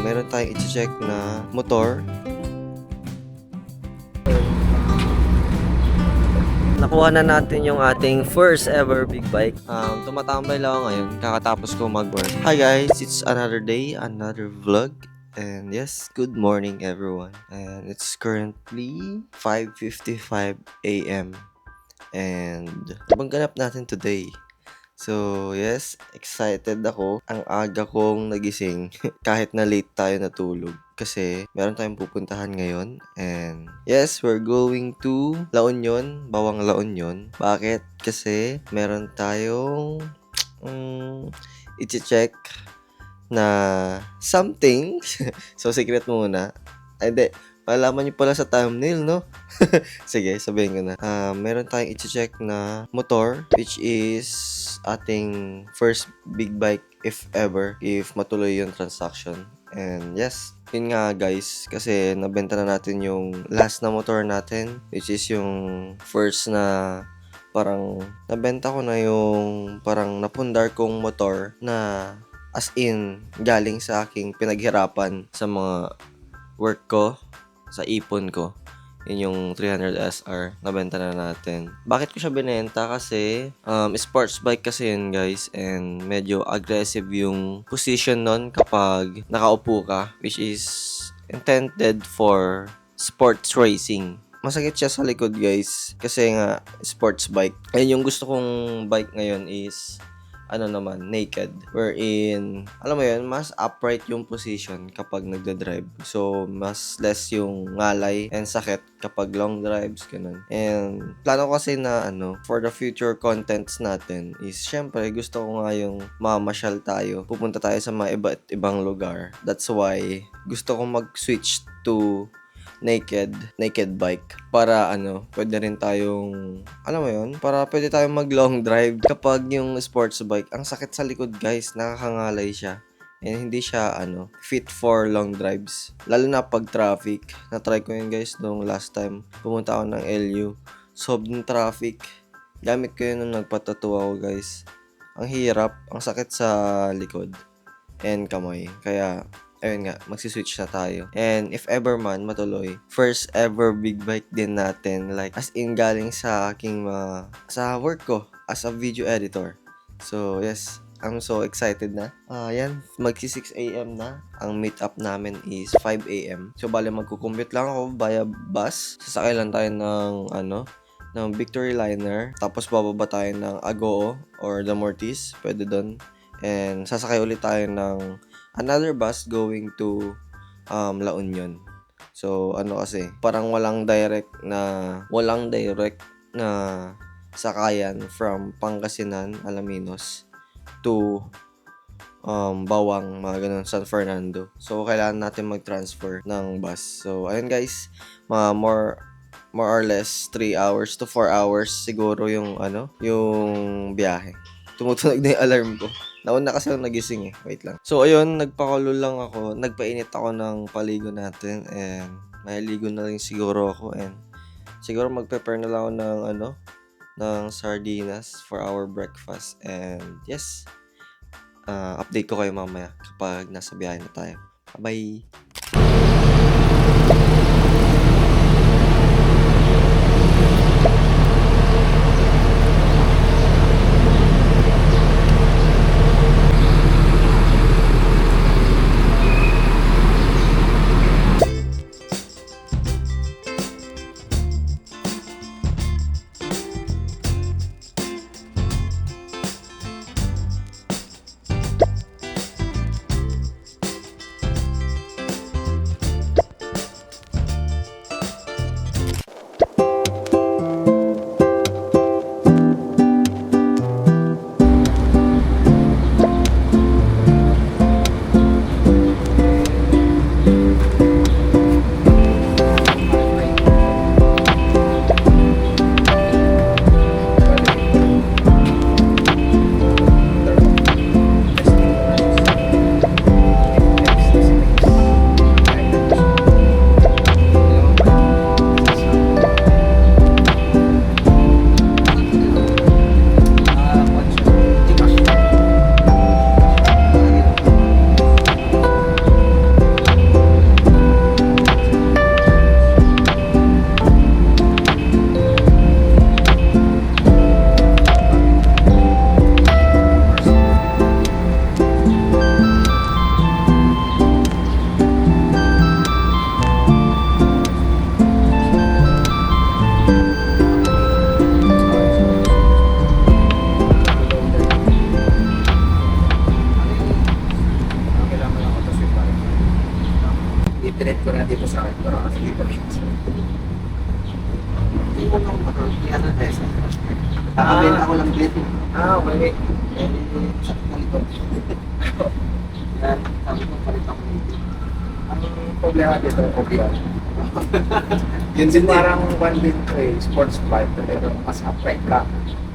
meron tayong i-check na motor. Nakuha na natin yung ating first ever big bike. Tumatambay lang ako ngayon. Kakatapos ko mag-work. Hi guys, it's another day, another vlog. And yes, good morning everyone. And it's currently 5:55 a.m. And abang ganap natin today. So, yes, excited ako. Ang aga kong nagising kahit na late tayo natulog. Kasi meron tayong pupuntahan ngayon. And yes, we're going to La Union, Bawang La Union. Bakit? Kasi meron tayong i-check na something. So, secret muna. Ay, hindi. Malaman niyo pala sa thumbnail, no? Sige, sabihin ko na. Meron tayong i-check na motor, which is ating first big bike if ever, if matuloy yung transaction. And yes, yun nga guys, kasi nabenta na natin yung last na motor natin, which is yung first na parang nabenta ko na yung parang napundar kong motor na as in galing sa aking pinaghirapan sa mga work ko, sa ipon ko. Yun yung 300 SR, nabenta na natin. Bakit ko siya binenta? Kasi sports bike kasi yun guys, and medyo aggressive yung position nun kapag nakaupo ka, which is intended for sports racing. Masakit siya sa likod guys, kasi nga sports bike. Ayun yung gusto kong bike ngayon is naked. Wherein, alam mo yun, mas upright yung position kapag nagda-drive. So, mas less yung ngalay and sakit kapag long drives, ganun. And, plano ko kasi na, for the future contents natin is, syempre, gusto ko nga yung mamasyal tayo. Pupunta tayo sa mga iba't ibang lugar. That's why, gusto ko mag-switch to naked bike para pwede rin tayong para pwede tayong mag long drive. Kapag yung sports bike ang sakit sa likod guys, nakakangalay siya and hindi siya fit for long drives, lalo na pag traffic. Na-try ko yun guys nung last time pumunta ako ng LU, sobrang traffic, gamit ko yun nung nagpatattoo ako guys. Ang hirap, ang sakit sa likod and kamay, kaya ayun nga, magsiswitch na tayo. And if ever man matuloy, first ever big bike din natin, like as in galing sa aking sa work ko as a video editor. So yes, I'm so excited na. Yan, magsi 6 AM na. Ang meet up namin is 5 AM. So bale magko-commute lang ako via bus. Sasakay lang tayo ng Victory Liner. Tapos bababa tayo ng Agoo or The Mortis, pwede doon. And sasakay ulit tayo ng another bus going to La Union. So kasi parang walang direct na sakayan from Pangasinan, Alaminos to Bawang, mga ganun, San Fernando. So kailangan natin mag-transfer ng bus. So ayun guys, more or less 3 hours to 4 hours siguro yung biyahe. Tumutunog na yung alarm ko. Nauna kasi ako nagising eh. Wait lang. So, ayun, nagpakulo lang ako. Nagpainit ako ng paligo natin. And, mahiligo na rin siguro ako. And, siguro mag-prepare na lang ako ng sardinas for our breakfast. And, yes. Update ko kayo mamaya kapag nasa biyahe na tayo. Bye! tinet ko na dito sa akin para kasi dito rin. Hindi mo nung motor, kaya na test. Nakabenta ko lang dito. Okay. Sa kalito. Yan, sabi ko palit ako dito. Ang problema dito, OBR. Yun Kasi parang one bit ko eh, sports bike, pero mas upright ka.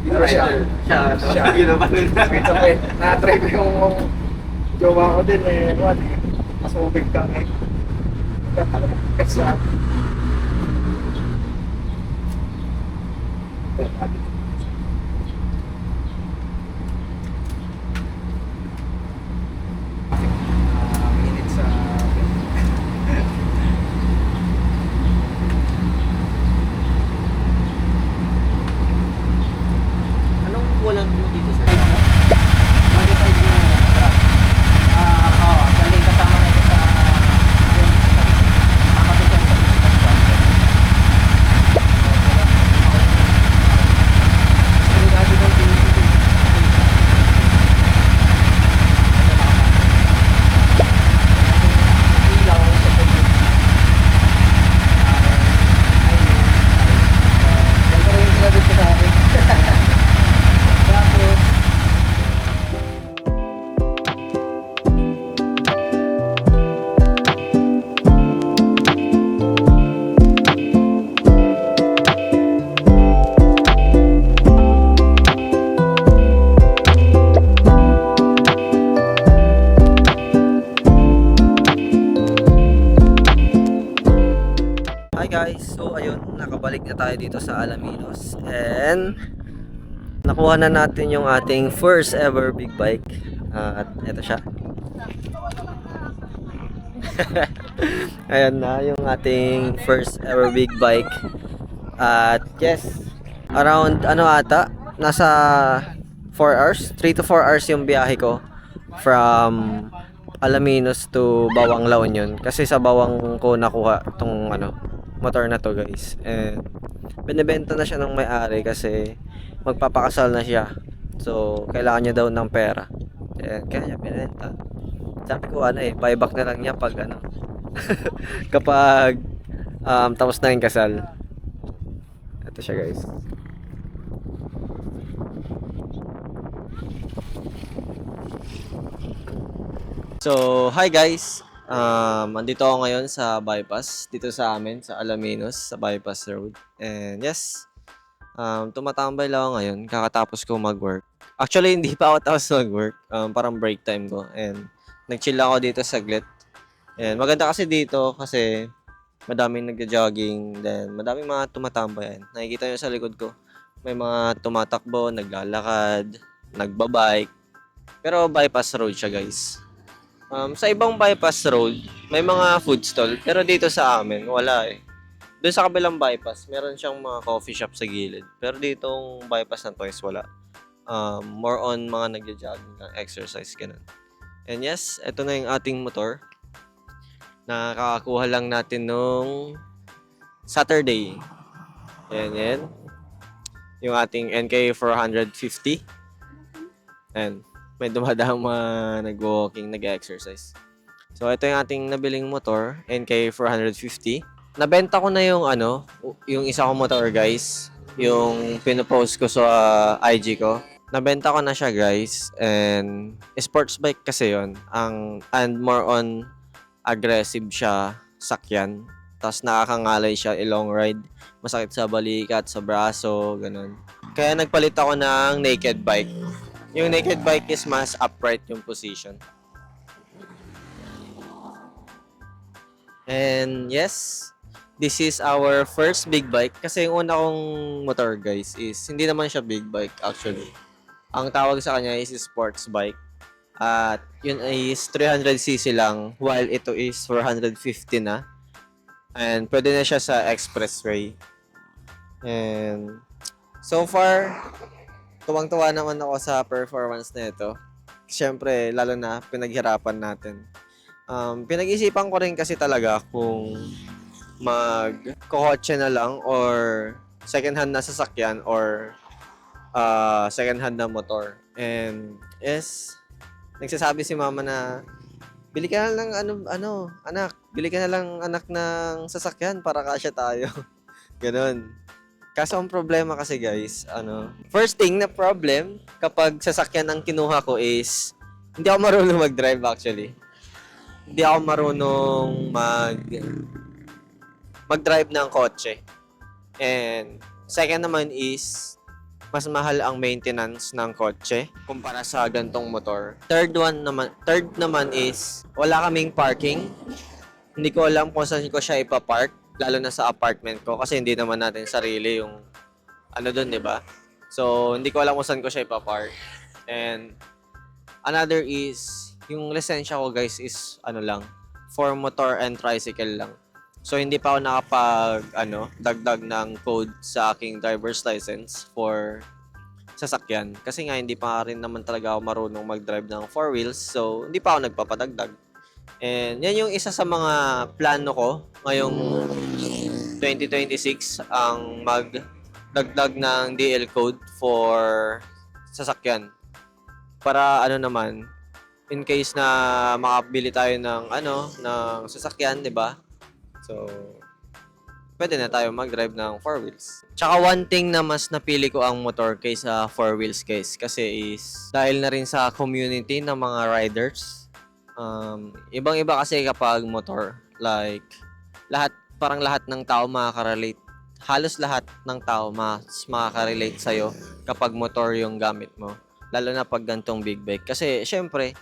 Dito siya. Siya. Yun naman nun. Ito eh, na-try ko yung jowa ko din eh, mas ubig ka eh. Kasi minutes sa Anong kulang mo dito sa modified na truck. Oo, bali kasama na ito sa makapit yan sa physical project. Sigurado daw pinipili. Ilaw sa pagkakas. Ganito rin yung sinabi ko sa akin. Tapos, Hi guys, so ayun, nakabalik na tayo dito sa Alaminos and nakuha na natin yung ating first ever big bike at eto siya. Ayan na yung ating first ever big bike at yes, around ano ata, nasa 4 hours, 3 to 4 hours yung biyahe ko from Alaminos to Bawang La Union kasi sa Bawang ko nakuha tong ano motor na to guys, and binebenta na siya ng may-ari kasi magpapakasal na siya, so kailangan niya daw ng pera, kaya niya binenta. Sabi ko ano buyback na lang niya pag ano kapag tapos na yung kasal. Ito siya guys. So, hi guys. Andito ako ngayon sa bypass, dito sa amin, sa Alaminos, sa bypass road. And yes, tumatambay lang ako ngayon, kakatapos ko mag-work. Actually, hindi pa ako tapos mag-work, parang break time ko. And nag-chill ako dito saglit. And maganda kasi dito kasi madaming nagja-jogging, then madaming mga tumatambayan. Nakikita nyo sa likod ko, may mga tumatakbo, naglalakad, nagbabike. Pero bypass road siya guys. Sa ibang bypass road, may mga food stall. Pero dito sa amin, wala eh. Doon sa kabilang bypass, meron siyang mga coffee shop sa gilid. Pero ditong bypass na to is wala. More on mga nagja-jogging, exercise, ganun. And yes, ito na yung ating motor. Nakakakuha lang natin nung Saturday. Ayan, yan. Yung ating NK 450. And may dumadaang mga nag-walking, nag-exercise. So, ito yung ating nabiling motor, NK 450. Nabenta ko na yung yung isa kong motor guys. Yung pinopost ko sa IG ko. Nabenta ko na siya guys. And sports bike kasi yon, and more on aggressive siya, sakyan. Tapos nakakangalay siya long ride. Masakit sa balikat, sa braso, ganun. Kaya nagpalit ako ng naked bike. Yung naked bike is mas upright yung position. And yes, this is our first big bike. Kasi yung una kong motor guys is hindi naman siya big bike actually. Ang tawag sa kanya is sports bike. At yun is 300cc lang while ito is 450 na. And pwede na siya sa expressway. And so far, tuwang-tuwa naman ako sa performance na ito. Siyempre, lalo na pinaghirapan natin. Pinag-isipan ko rin kasi talaga kung mag-kotse na lang or second hand na sasakyan or second hand na motor. And yes, nagsasabi si mama na Bili ka na lang anak, bili ka na lang anak ng sasakyan para kasya tayo. Gano'n. Kaso ang problema kasi guys, first thing na problem kapag sasakyan ang kinuha ko is hindi ako marunong mag-drive actually. Hindi ako marunong mag-drive ng kotse. And second naman is mas mahal ang maintenance ng kotse kumpara sa gantong motor. Third naman is wala kaming parking. Hindi ko alam kung saan ko siya ipapark, lalo na sa apartment ko kasi hindi naman natin sarili yung doon, 'di ba? So, hindi ko alam kung saan ko siya ipapark. And another is yung lisensya ko guys is lang, for motor and tricycle lang. So, hindi pa ako dagdag ng code sa aking driver's license for sasakyan. Kasi nga, hindi pa rin naman talaga ako marunong mag-drive ng four wheels. So, hindi pa ako nagpapadagdag. And yan yung isa sa mga plano ko ngayong 2026, ang magdagdag ng DL code for sasakyan. Para naman, in case na makabili tayo ng ng sasakyan, 'di ba? So, pwede na tayo mag-drive ng four wheels. Tsaka one thing na mas napili ko ang motor kaysa four wheels guys, kasi is dahil na rin sa community ng mga riders. Ibang-iba kasi kapag motor, like parang lahat ng tao makaka-relate. Halos lahat ng tao mas makaka-relate sa'yo kapag motor yung gamit mo. Lalo na pag gantong big bike. Kasi syempre,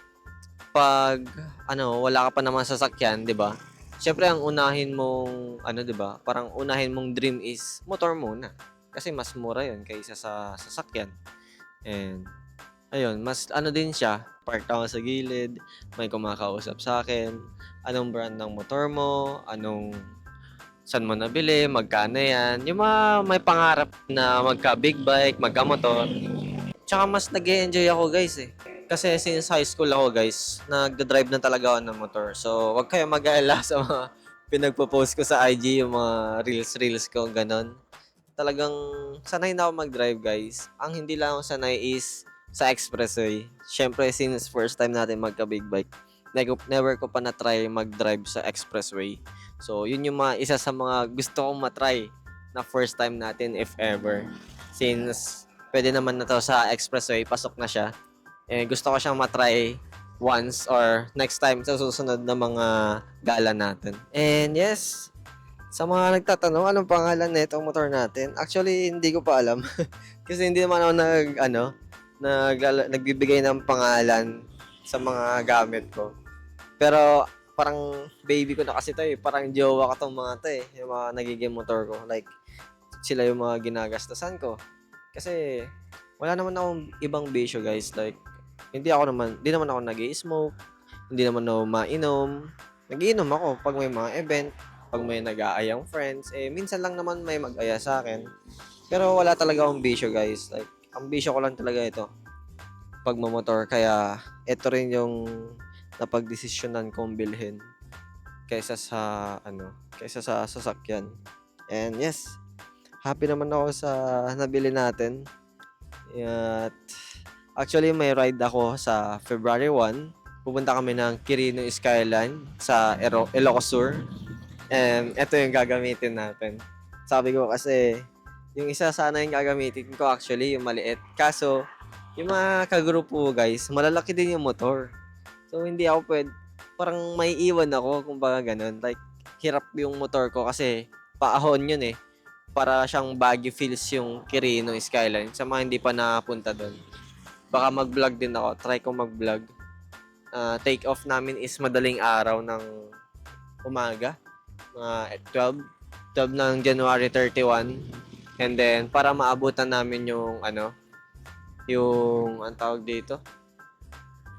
pag wala ka pa naman sasakyan, 'di ba? Syempre ang unahin mong 'di ba? Parang unahin mong dream is motor muna. Kasi mas mura 'yon kaysa sa sasakyan. And ayun, mas din siya. Park ako sa gilid, may kumakausap sa akin. Anong brand ng motor mo? Saan mo nabili? Magkano yan? Yung mga may pangarap na magka-big bike, magka-motor. Tsaka mas nag-enjoy ako guys eh. Kasi since high school ako guys, nagda-drive na talaga ako ng motor. So, wag kayo mag-alala sa mga pinagpo-post ko sa IG, yung mga reels ko, ganon. Talagang sanay na ako mag-drive guys. Ang hindi lang ako sanay is sa expressway. Syempre, since first time natin magka-big bike, never ko pa na-try mag-drive sa expressway. So, yun yung isa sa mga gusto kong matry na first time natin if ever. Since pwede naman na to sa expressway, pasok na siya. Gusto ko siyang matry once or next time sa susunod na mga gala natin. And yes, sa mga nagtatanong anong pangalan na itong motor natin, actually hindi ko pa alam. Kasi hindi naman ako nagbibigay ng pangalan sa mga gamit ko. Pero parang baby ko na kasi to eh. Parang jowa ko tong mga to eh. Yung mga nagiging motor ko. Like, sila yung mga ginagastasan ko. Kasi wala naman akong ibang bisyo guys. Like, hindi naman ako nag-i-smoke, hindi naman ako mainom. Nag-iinom ako pag may mga event, pag may nag-aayang friends. Minsan lang naman may mag-aya sa akin. Pero wala talaga akong bisyo guys. Like, ang bisyo ko lang talaga ito. Pagmamotor. Kaya, ito rin yung napagdesisyonan kong bilhin kaysa sa sasakyan. And yes, happy naman ako sa nabili natin. At actually, may ride ako sa February 1. Pupunta kami ng Quirino Skyline sa Ilocos Sur. And ito yung gagamitin natin. Sabi ko kasi, yung isa sana yung gagamitin ko actually, yung maliit. Kaso, yung mga kagrupo guys, malalaki din yung motor. So, hindi ako parang may iwan ako, kumbaga ganun. Like, hirap yung motor ko kasi paahon yun eh. Para siyang baggy feels yung Quirino Skyline sa mga hindi pa nakapunta doon. Baka mag-vlog din ako. Try ko mag-vlog. Take off namin is madaling araw ng umaga. Mga 12 ng January 31. And then, para maabutan namin yung ang tawag dito?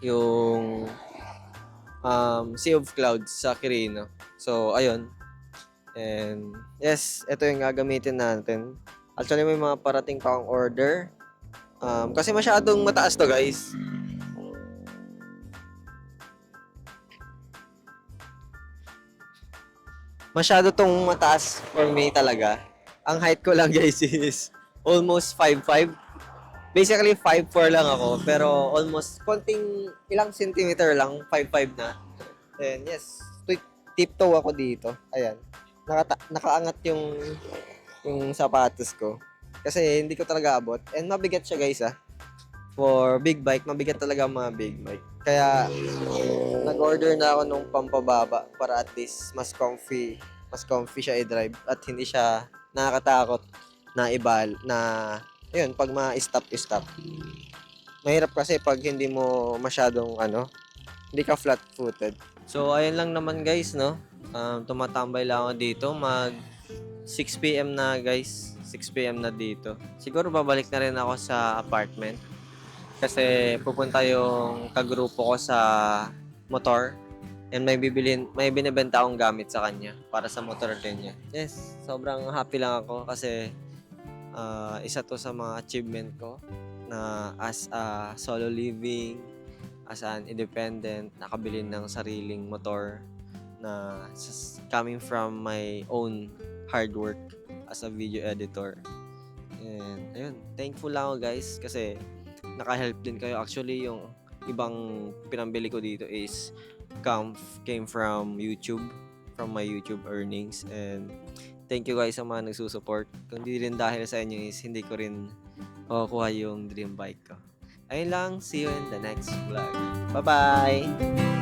Yung Sea of Clouds sa Quirino. So, ayun. And, yes, ito yung gagamitin natin. Actually, may mga parating pa akong order. Kasi masyadong mataas to, guys. Masyado tong mataas for me talaga. Ang height ko lang, guys, is almost 5'5". Basically, 5'4 lang ako. Pero almost, ilang centimeter lang, 5'5 na. And yes, tiptoe ako dito. Ayan. Nakaangat yung sapatos ko. Kasi hindi ko talaga abot. And mabigat siya guys For big bike, mabigat talaga ang mga big bike. Kaya nag-order na ako nung pampababa para at least mas comfy siya i-drive at hindi siya nakakatakot na ayun, pag ma-stop. Mahirap kasi pag hindi mo masyadong hindi ka flat-footed. So, ayun lang naman guys, no? Tumatambay lang ako dito. 6 p.m. na guys. 6 p.m. na dito. Siguro babalik na rin ako sa apartment. Kasi pupunta yung kagrupo ko sa motor. And may binibenta akong gamit sa kanya para sa motor din niya. Yes, sobrang happy lang ako kasi isa to sa mga achievement ko na as a solo living, as an independent, nakabili ng sariling motor na coming from my own hard work as a video editor. And ayun, thankful lang ako guys kasi naka-help din kayo. Actually, yung ibang pinambili ko dito is came from YouTube, from my YouTube earnings. And thank you guys sa mga nagsusupport. Kung di rin dahil sa inyo is hindi ko rin makukuha yung dream bike ko. Ayun lang, see you in the next vlog. Bye-bye!